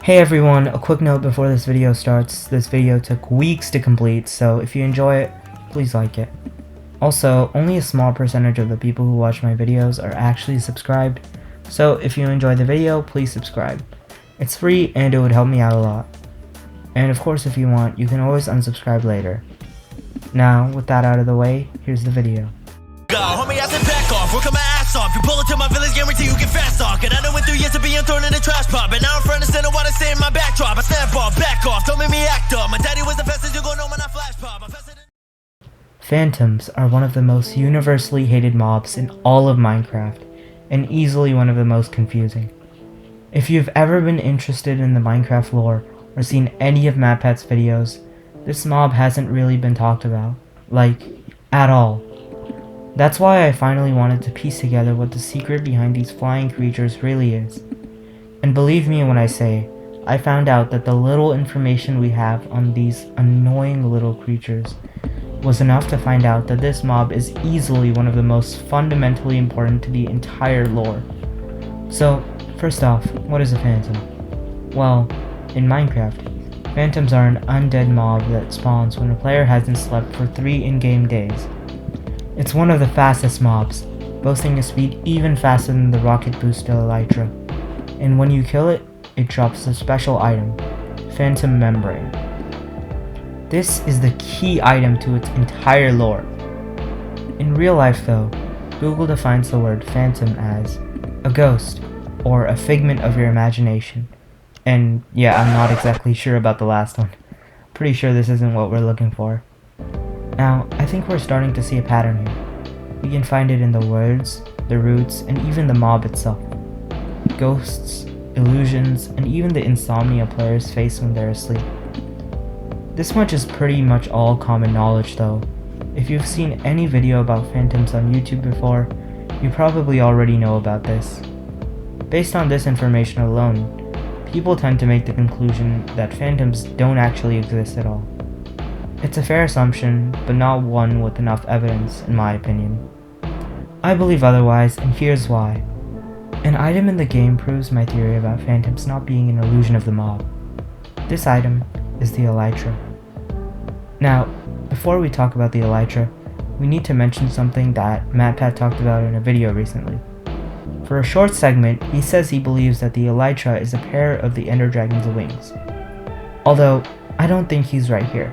Hey everyone, a quick note before this video starts. This video took weeks to complete, so if you enjoy it, please like it. Also, only a small percentage of the people who watch my videos are actually subscribed, so if you enjoy the video, please subscribe. It's free and it would help me out a lot. And of course, if you want, you can always unsubscribe later. Now, with that out of the way, here's the video. Homie, I said back off, working my ass off. You pull it to my village, guarantee you get fast talk. And I done went through years of being thrown in the trash pop. And now I'm front and center while I stay in my backdrop. I snap off, back off, don't make me act up. My daddy was the fastest, you gon' know when I flash pop. Phantoms are one of the most universally hated mobs in all of Minecraft, and easily one of the most confusing. If you've ever been interested in the Minecraft lore, or seen any of matpat's videos, this mob hasn't really been talked about, like, at all. That's why I finally wanted to piece together what the secret behind these flying creatures really is. And believe me when I say, I found out that the little information we have on these annoying little creatures was enough to find out that this mob is easily one of the most fundamentally important to the entire lore. So, first off, what is a phantom? Well, in Minecraft, phantoms are an undead mob that spawns when a player hasn't slept for 3 in-game days. It's one of the fastest mobs, boasting a speed even faster than the rocket booster Elytra. And when you kill it, it drops a special item, Phantom Membrane. This is the key item to its entire lore. In real life though, Google defines the word phantom as a ghost, or a figment of your imagination. And yeah, I'm not exactly sure about the last one. Pretty sure this isn't what we're looking for. Now, I think we're starting to see a pattern here. We can find it in the words, the roots, and even the mob itself. Ghosts, illusions, and even the insomnia players face when they're asleep. This much is pretty much all common knowledge though. If you've seen any video about phantoms on YouTube before, you probably already know about this. Based on this information alone, people tend to make the conclusion that phantoms don't actually exist at all. It's a fair assumption, but not one with enough evidence, in my opinion. I believe otherwise, and here's why. An item in the game proves my theory about phantoms not being an illusion of the mob. This item is the Elytra. Now, before we talk about the Elytra, we need to mention something that matpat talked about in a video recently. For a short segment, he says he believes that the Elytra is a pair of the Ender Dragon's wings. Although, I don't think he's right here.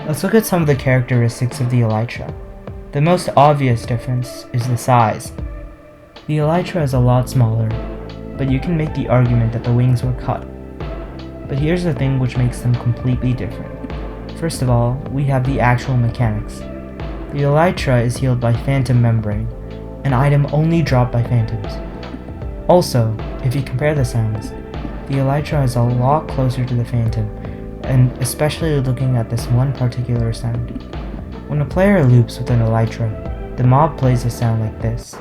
Let's look at some of the characteristics of the Elytra. The most obvious difference is the size. The Elytra is a lot smaller, but you can make the argument that the wings were cut. But here's the thing which makes them completely different. First of all, we have the actual mechanics. The Elytra is healed by Phantom Membrane, an item only dropped by phantoms. Also, if you compare the sounds, the Elytra is a lot closer to the Phantom, and especially looking at this one particular sound. When a player loops with an Elytra, the mob plays a sound like this.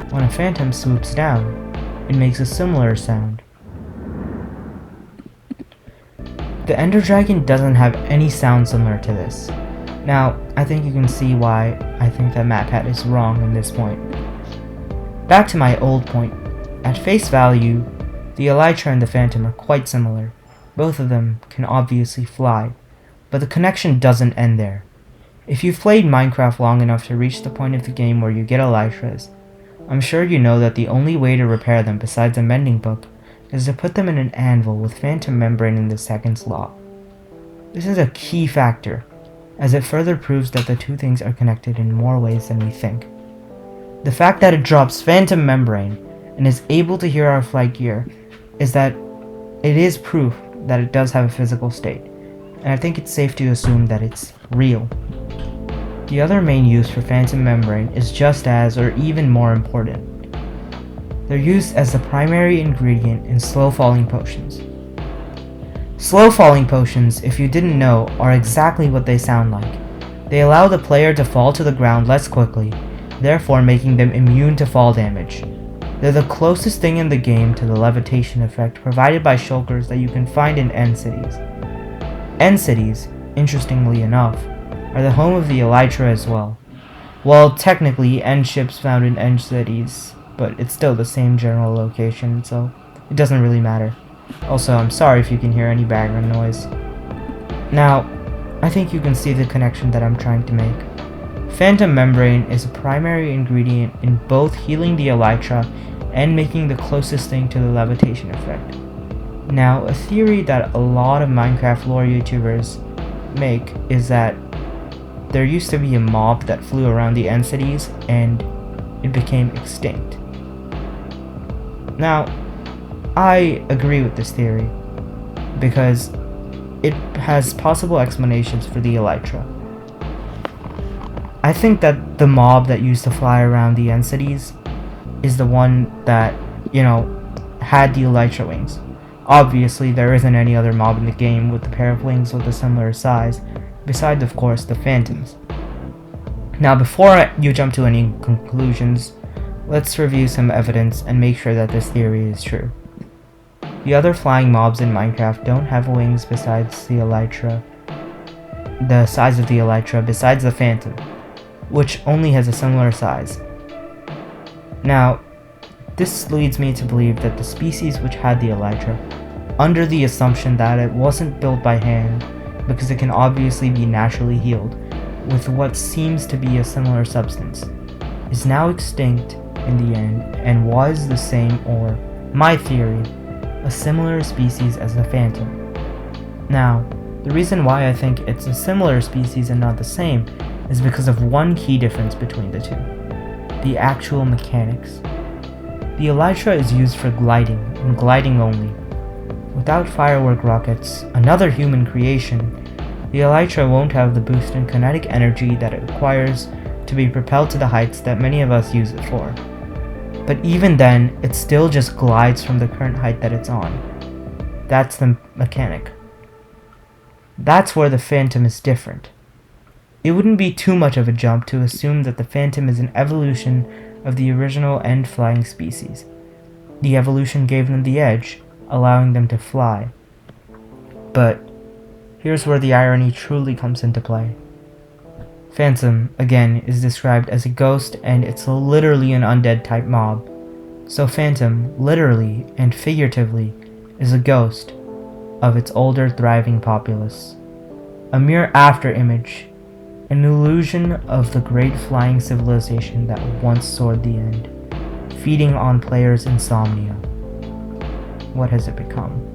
When a phantom swoops down, it makes a similar sound. The Ender Dragon doesn't have any sound similar to this. Now, I think you can see why I think that matpat is wrong in this point. Back to my old point. At face value, the Elytra and the Phantom are quite similar. Both of them can obviously fly, but the connection doesn't end there. If you've played Minecraft long enough to reach the point of the game where you get Elytras, I'm sure you know that the only way to repair them besides a mending book is to put them in an anvil with Phantom Membrane in the second slot. This is a key factor, as it further proves that the two things are connected in more ways than we think. The fact that it drops Phantom Membrane and is able to hear our flight gear is that it is proof that it does have a physical state, and I think it's safe to assume that it's real. The other main use for Phantom Membrane is just as, or even more important. They're used as the primary ingredient in slow-falling potions. Slow-falling potions, if you didn't know, are exactly what they sound like. They allow the player to fall to the ground less quickly, therefore making them immune to fall damage. They're the closest thing in the game to the levitation effect provided by shulkers that you can find in end cities. End cities, interestingly enough, are the home of the Elytra as well. Well, technically, end ships found in end cities, but it's still the same general location, so it doesn't really matter. Also, I'm sorry if you can hear any background noise. Now, I think you can see the connection that I'm trying to make. Phantom membrane is a primary ingredient in both healing the elytra and making the closest thing to the levitation effect. Now, a theory that a lot of Minecraft lore YouTubers make is that there used to be a mob that flew around the end cities and it became extinct. Now, I agree with this theory because it has possible explanations for the elytra. I think that the mob that used to fly around the end cities is the one that, had the elytra wings. Obviously, there isn't any other mob in the game with a pair of wings with a similar size, besides of course the phantoms. Now before you jump to any conclusions, let's review some evidence and make sure that this theory is true. The other flying mobs in Minecraft don't have wings besides the elytra, the size of the elytra besides the phantom, which only has a similar size. Now, this leads me to believe that the species which had the elytra, under the assumption that it wasn't built by hand, because it can obviously be naturally healed with what seems to be a similar substance, is now extinct in the end and was the same, or, my theory, a similar species as the phantom. Now, the reason why I think it's a similar species and not the same is because of one key difference between the two: the actual mechanics. The elytra is used for gliding, and gliding only. Without firework rockets, another human creation, the elytra won't have the boost in kinetic energy that it requires to be propelled to the heights that many of us use it for. But even then, it still just glides from the current height that it's on. That's the mechanic. That's where the phantom is different. It wouldn't be too much of a jump to assume that the phantom is an evolution of the original end flying species. The evolution gave them the edge, allowing them to fly. But here's where the irony truly comes into play. Phantom, again, is described as a ghost, and it's literally an undead type mob. So Phantom, literally and figuratively, is a ghost of its older thriving populace. A mere after-image, an illusion of the great flying civilization that once soared the end, feeding on players' insomnia. What has it become?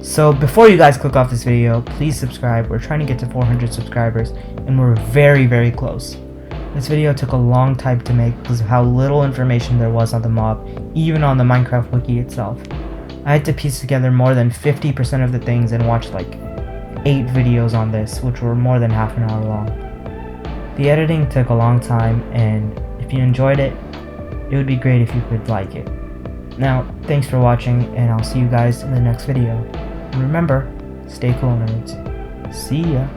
So before you guys click off this video, please subscribe. We're trying to get to 400 subscribers and we're very, very close. This video took a long time to make because of how little information there was on the mob, even on the Minecraft wiki itself. I had to piece together more than 50% of the things and watch like 8 videos on this, which were more than half an hour long. The editing took a long time, and if you enjoyed it, it would be great if you could like it. Now, thanks for watching, and I'll see you guys in the next video. And remember, stay cool, nerds. See ya!